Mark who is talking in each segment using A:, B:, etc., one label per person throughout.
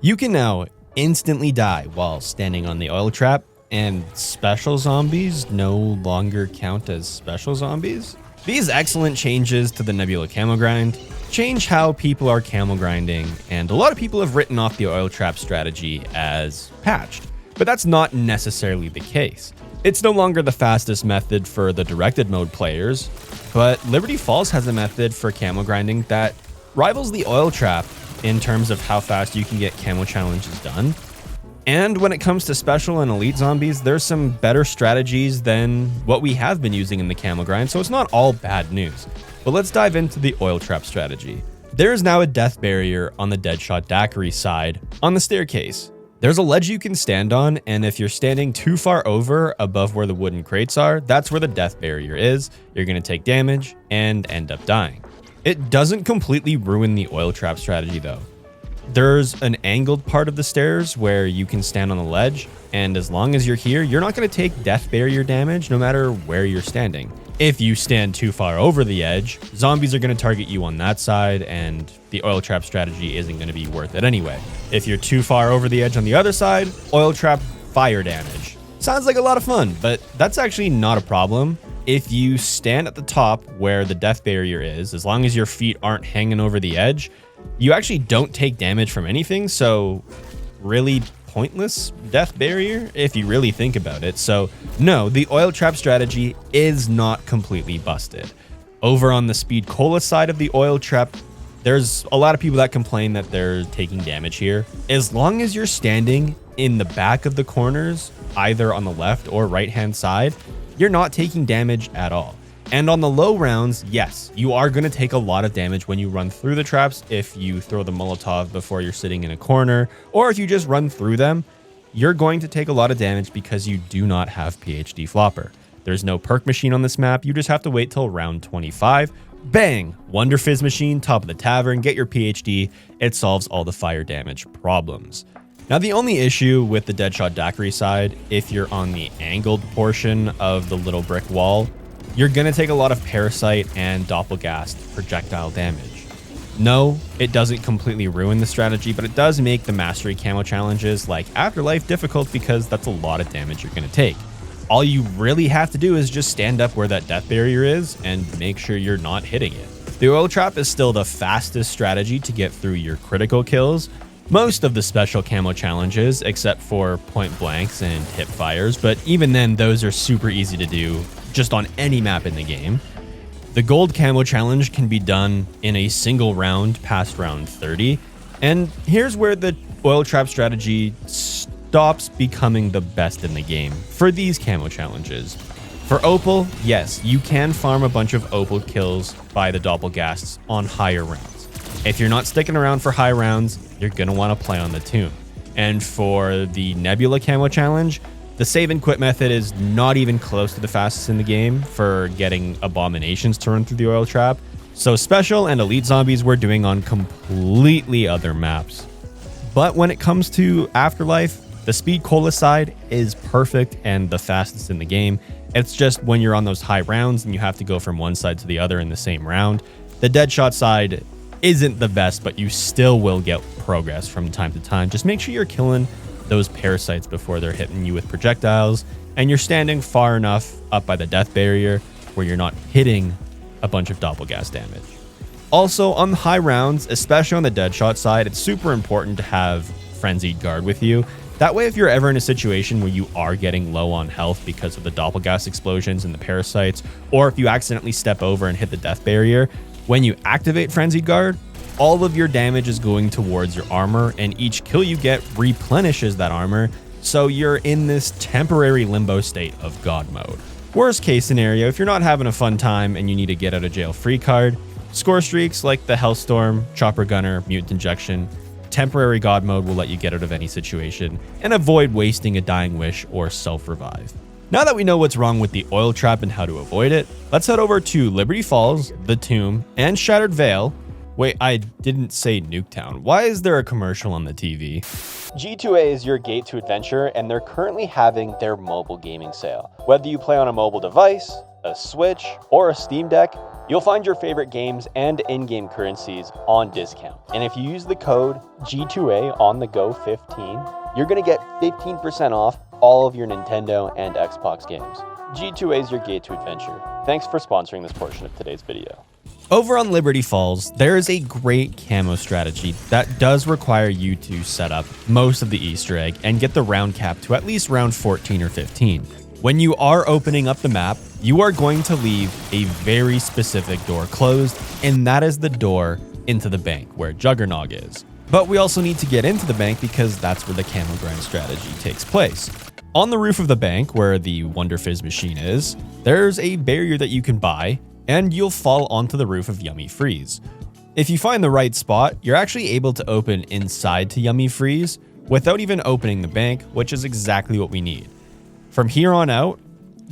A: You can now instantly die while standing on the oil trap, and special zombies no longer count as special zombies. These excellent changes to the Nebula camo grind change how people are camo grinding, and a lot of people have written off the oil trap strategy as patched, but that's not necessarily the case. It's no longer the fastest method for the directed mode players, but Liberty Falls has a method for camo grinding that rivals the oil trap in terms of how fast you can get camo challenges done. And when it comes to special and elite zombies, there's some better strategies than what we have been using in the camo grind, so it's not all bad news. But let's dive into the oil trap strategy. There is now a death barrier on the Deadshot Daiquiri side on the staircase. There's a ledge you can stand on, and if you're standing too far over above where the wooden crates are, that's where the death barrier is. You're going to take damage and end up dying. It doesn't completely ruin the oil trap strategy though. There's an angled part of the stairs where you can stand on the ledge, and as long as you're here, you're not going to take death barrier damage no matter where you're standing. If you stand too far over the edge, zombies are going to target you on that side, and the oil trap strategy isn't going to be worth it anyway. If you're too far over the edge on the other side, oil trap fire damage. Sounds like a lot of fun, but that's actually not a problem. If you stand at the top where the death barrier is, as long as your feet aren't hanging over the edge, you actually don't take damage from anything, so really pointless death barrier if you really think about it. So no, the oil trap strategy is not completely busted. Over on the Speed Cola side of the oil trap, there's a lot of people that complain that they're taking damage here. As long as you're standing in the back of the corners, either on the left or right hand side, you're not taking damage at all. And on the low rounds, yes, you are going to take a lot of damage when you run through the traps. If you throw the Molotov before you're sitting in a corner, or if you just run through them, you're going to take a lot of damage because you do not have PhD Flopper. There's no perk machine on this map. You just have to wait till round 25. Bang! Wonder Fizz machine, top of the tavern, get your PhD. It solves all the fire damage problems. Now, the only issue with the Deadshot Daiquiri side, if you're on the angled portion of the little brick wall, you're going to take a lot of Parasite and Doppelgast projectile damage. No, it doesn't completely ruin the strategy, but it does make the Mastery Camo challenges like Afterlife difficult because that's a lot of damage you're going to take. All you really have to do is just stand up where that death barrier is and make sure you're not hitting it. The oil trap is still the fastest strategy to get through your critical kills. Most of the special camo challenges, except for point blanks and hip fires, but even then, those are super easy to do just on any map in the game. The gold camo challenge can be done in a single round past round 30, and here's where the oil trap strategy stops becoming the best in the game for these camo challenges. For Opal, yes, you can farm a bunch of Opal kills by the Doppelgasts on higher rounds. If you're not sticking around for high rounds, you're going to want to play on the tomb. And for the Nebula camo challenge, the save and quit method is not even close to the fastest in the game for getting abominations to run through the oil trap. So special and elite zombies we're doing on completely other maps. But when it comes to Afterlife, the Speed Cola side is perfect and the fastest in the game. It's just when you're on those high rounds and you have to go from one side to the other in the same round, the Deadshot side isn't the best, but you still will get progress from time to time. Just make sure you're killing those parasites before they're hitting you with projectiles, and you're standing far enough up by the death barrier where you're not hitting a bunch of Doppelgast damage. Also, on the high rounds, especially on the Deadshot side, it's super important to have Frenzied Guard with you. That way, if you're ever in a situation where you are getting low on health because of the Doppelgast explosions and the parasites, or if you accidentally step over and hit the death barrier, when you activate Frenzied Guard, all of your damage is going towards your armor, and each kill you get replenishes that armor, so you're in this temporary limbo state of God mode. Worst case scenario, if you're not having a fun time and you need a get out of jail free card, score streaks like the Hellstorm, Chopper Gunner, Mutant Injection, temporary God mode will let you get out of any situation and avoid wasting a dying wish or self-revive. Now that we know what's wrong with the oil trap and how to avoid it, let's head over to Liberty Falls, the Tomb, and Shattered Vale. Wait, I didn't say Nuketown. Why is there a commercial on the TV? G2A is your gate to adventure, and they're currently having their mobile gaming sale. Whether you play on a mobile device, a Switch, or a Steam Deck,
B: You'll find your favorite games and in-game currencies on discount. And if you use the code G2A on the Go 15, you're going to get 15% off all of your Nintendo and Xbox games. G2A is your gate to adventure. Thanks for sponsoring this portion of today's video.
A: Over on Liberty Falls, there is a great camo strategy that does require you to set up most of the Easter egg and get the round cap to at least round 14 or 15. When you are opening up the map, you are going to leave a very specific door closed, and that is the door into the bank where Juggernog is. But we also need to get into the bank because that's where the camo grind strategy takes place. On the roof of the bank where the Wonder Fizz machine is, there's a barrier that you can buy, and you'll fall onto the roof of Yummy Freeze. If you find the right spot, you're actually able to open inside to Yummy Freeze without even opening the bank, which is exactly what we need. From here on out,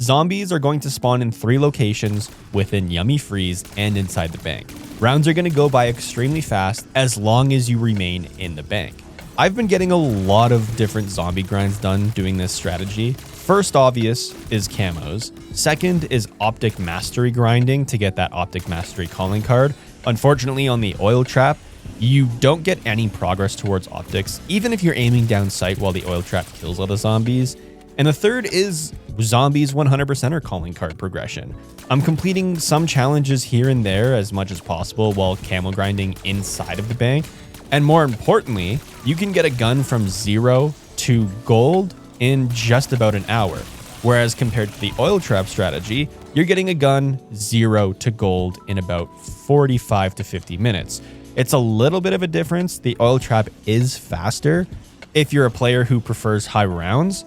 A: zombies are going to spawn in 3 locations within Yummy Freeze and inside the bank. Rounds are going to go by extremely fast as long as you remain in the bank. I've been getting a lot of different zombie grinds done doing this strategy. First obvious is camos. Second is optic mastery grinding to get that optic mastery calling card. Unfortunately, on the oil trap, you don't get any progress towards optics, even if you're aiming down sight while the oil trap kills all the zombies. And the third is zombies 100%er calling card progression. I'm completing some challenges here and there as much as possible while camo grinding inside of the bank. And more importantly, you can get a gun from 0 to gold in just about an hour. Whereas compared to the oil trap strategy, you're getting a gun 0 to gold in about 45 to 50 minutes. It's a little bit of a difference. The oil trap is faster. If you're a player who prefers high rounds,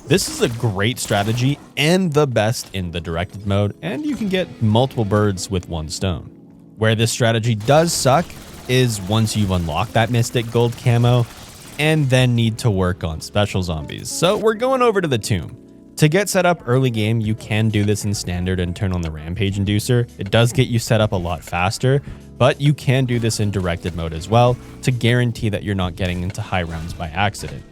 A: this is a great strategy and the best in the directed mode, and you can get multiple birds with one stone. Where this strategy does suck is once you've unlocked that Mystic Gold camo and then need to work on special zombies. So we're going over to the tomb. To get set up early game, you can do this in standard and turn on the Rampage Inducer. It does get you set up a lot faster, but you can do this in directed mode as well to guarantee that you're not getting into high rounds by accident.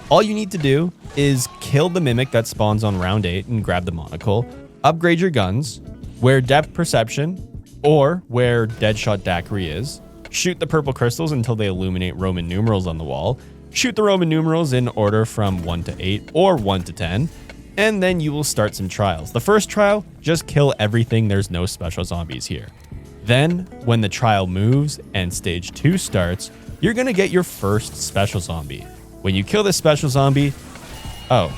A: All you need to do is kill the mimic that spawns on round 8 and grab the monocle, upgrade your guns, wear depth perception, or where Deadshot Daiquiri is, shoot the purple crystals until they illuminate Roman numerals on the wall, shoot the Roman numerals in order from 1 to 8 or 1 to 10, and then you will start some trials. The first trial, just kill everything, there's no special zombies here. Then, when the trial moves and stage 2 starts, you're gonna get your first special zombie. When you kill this special zombie, oh,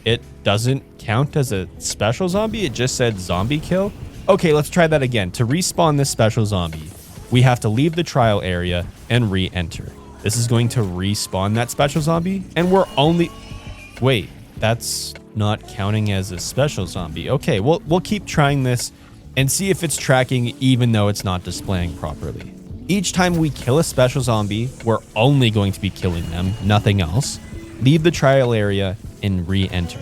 A: it doesn't count as a special zombie, it just said zombie kill? Okay, let's try that again. To respawn this special zombie, we have to leave the trial area and re-enter. This is going to respawn that special zombie, and we're only... Wait, that's not counting as a special zombie. Okay, we'll keep trying this and see if it's tracking even though it's not displaying properly. Each time we kill a special zombie, we're only going to be killing them, nothing else. Leave the trial area and re-enter.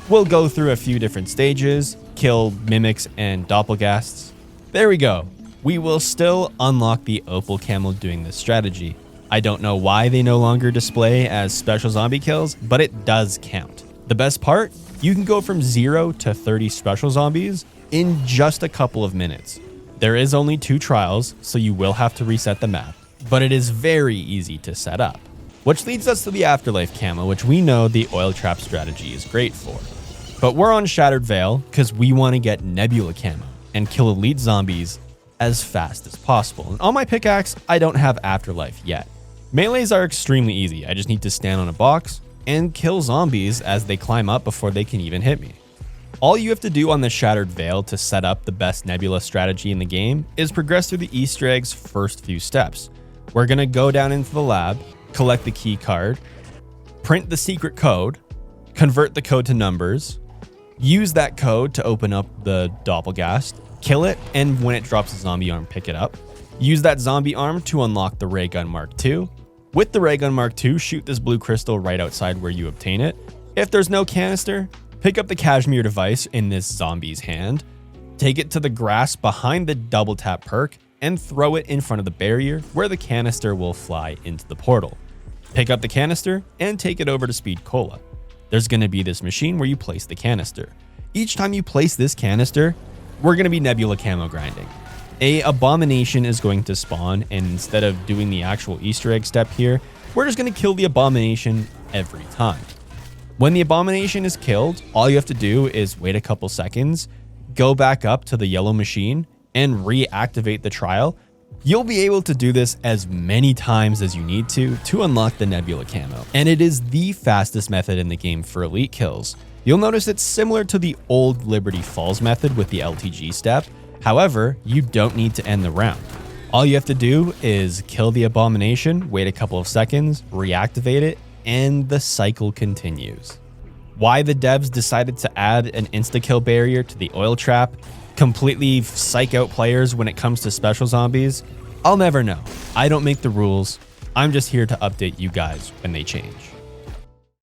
A: We'll go through a few different stages, kill mimics and doppelgasts. There we go. We will still unlock the opal camo doing this strategy. I don't know why they no longer display as special zombie kills, but it does count. The best part, you can go from 0 to 30 special zombies in just a couple of minutes. There is only 2 trials, so you will have to reset the map, but it is very easy to set up. Which leads us to the Afterlife camo, which we know the oil trap strategy is great for. But we're on Shattered Veil because we want to get Nebula camo and kill elite zombies as fast as possible. And on my pickaxe, I don't have Afterlife yet. Melees are extremely easy. I just need to stand on a box and kill zombies as they climb up before they can even hit me. All you have to do on the Shattered Veil to set up the best Nebula strategy in the game is progress through the Easter egg's first few steps. We're going to go down into the lab, collect the key card, print the secret code, convert the code to numbers, use that code to open up the doppelgast, kill it, and when it drops a zombie arm, pick it up. Use that zombie arm to unlock the Ray Gun Mark II. With the Ray Gun Mark II, shoot this blue crystal right outside where you obtain it. If there's no canister, pick up the Cashmere device in this zombie's hand, take it to the grass behind the double tap perk, and throw it in front of the barrier where the canister will fly into the portal. Pick up the canister and take it over to Speed Cola. There's going to be this machine where you place the canister. Each time you place this canister, we're going to be Nebula camo grinding. A abomination is going to spawn, and instead of doing the actual Easter egg step here, we're just going to kill the abomination every time. When the abomination is killed, all you have to do is wait a couple seconds, go back up to the yellow machine, and reactivate the trial. You'll be able to do this as many times as you need to unlock the Nebula camo. And it is the fastest method in the game for elite kills. You'll notice it's similar to the old Liberty Falls method with the LTG step. However, you don't need to end the round. All you have to do is kill the abomination, wait a couple of seconds, reactivate it, and the cycle continues. Why the devs decided to add an insta-kill barrier to the oil trap, completely psych out players when it comes to special zombies, I'll never know. I don't make the rules. I'm just here to update you guys when they change.